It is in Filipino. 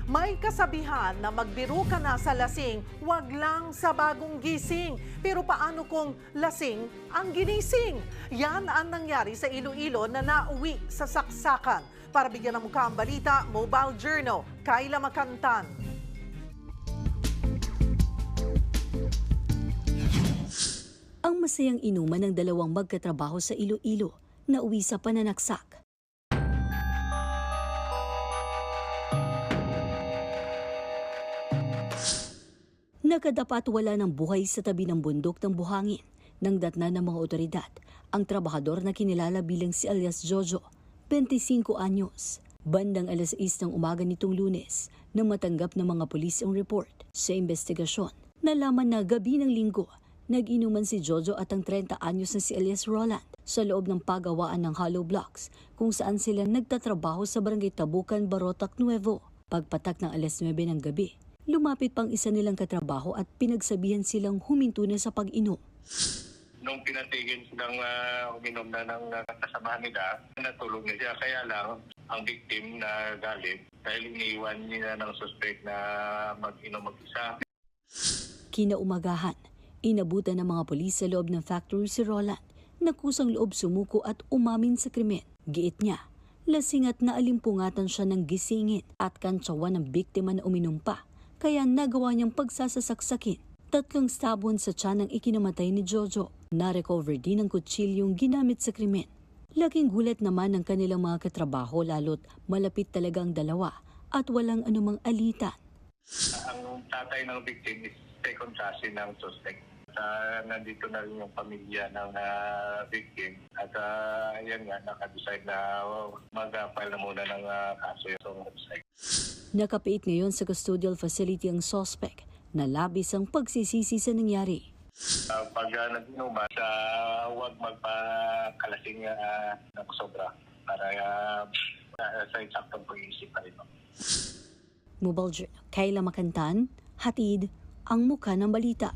May kasabihan na magbiro ka na sa lasing, wag lang sa bagong gising. Pero paano kung lasing ang ginising? Yan ang nangyari sa Iloilo na nauwi sa saksakan. Para bigyan ng mukha ang balita, Mobile Journal, Kayla Makantan. Ang masayang inuman ng dalawang magkatrabaho sa Iloilo na uwi sa pananaksak. Nakadapat wala ng buhay sa tabi ng bundok ng buhangin nang datna ng mga otoridad ang trabahador na kinilala bilang si alias Jojo, 25 anyos. Bandang alas 6 ng umaga nitong Lunes nang matanggap ng mga pulis ang report sa investigasyon. Nalaman na gabi ng Linggo, nag-inuman si Jojo at ang 30 anyos na si alias Roland sa loob ng pagawaan ng hollow blocks kung saan sila nagtatrabaho sa barangay Tabukan, Barotac Nuevo. Pagpatak ng alas 9 ng gabi, lumapit pang isa nilang katrabaho at pinagsabihan silang huminto na sa pag-inom. Nung pinatigil silang uminom na ng kasamahan nila, natulog na siya. Kaya lang, ang victim na galit dahil iniiwan niya ng suspect na mag-inom mag-isa. Kinaumagahan, inabutan ng mga pulis sa loob ng factory si Roland na kusang loob sumuko at umamin sa krimen. Giit niya, lasing at naalimpungatan siya ng gisingin at kantsawan ng biktima na uminom pa. Kaya nagawa niyang pagsasasaksakin. 3 stabon sa tiyan ang ikinamatay ni Jojo. Na-recover din ang kutsilyong ginamit sa krimen. Laking gulat naman ng kanilang mga katrabaho lalo't malapit talaga ang dalawa at walang anumang alitan. Ang tatay ng victim is second cousin ng suspect. Nandito na rin yung pamilya ng victim at yan nga, nakadecide na mag-file na muna ng kaso yung suspect. Nakapiit ngayon sa custodial facility ang suspect na labis ang pagsisisi sa nangyari. Pag nag-inuman, huwag magpakalasing ng sobra para sa eksaktong pag-iisip pa rin. Mobile Journal, Kayla Makantan, hatid ang mukha ng balita.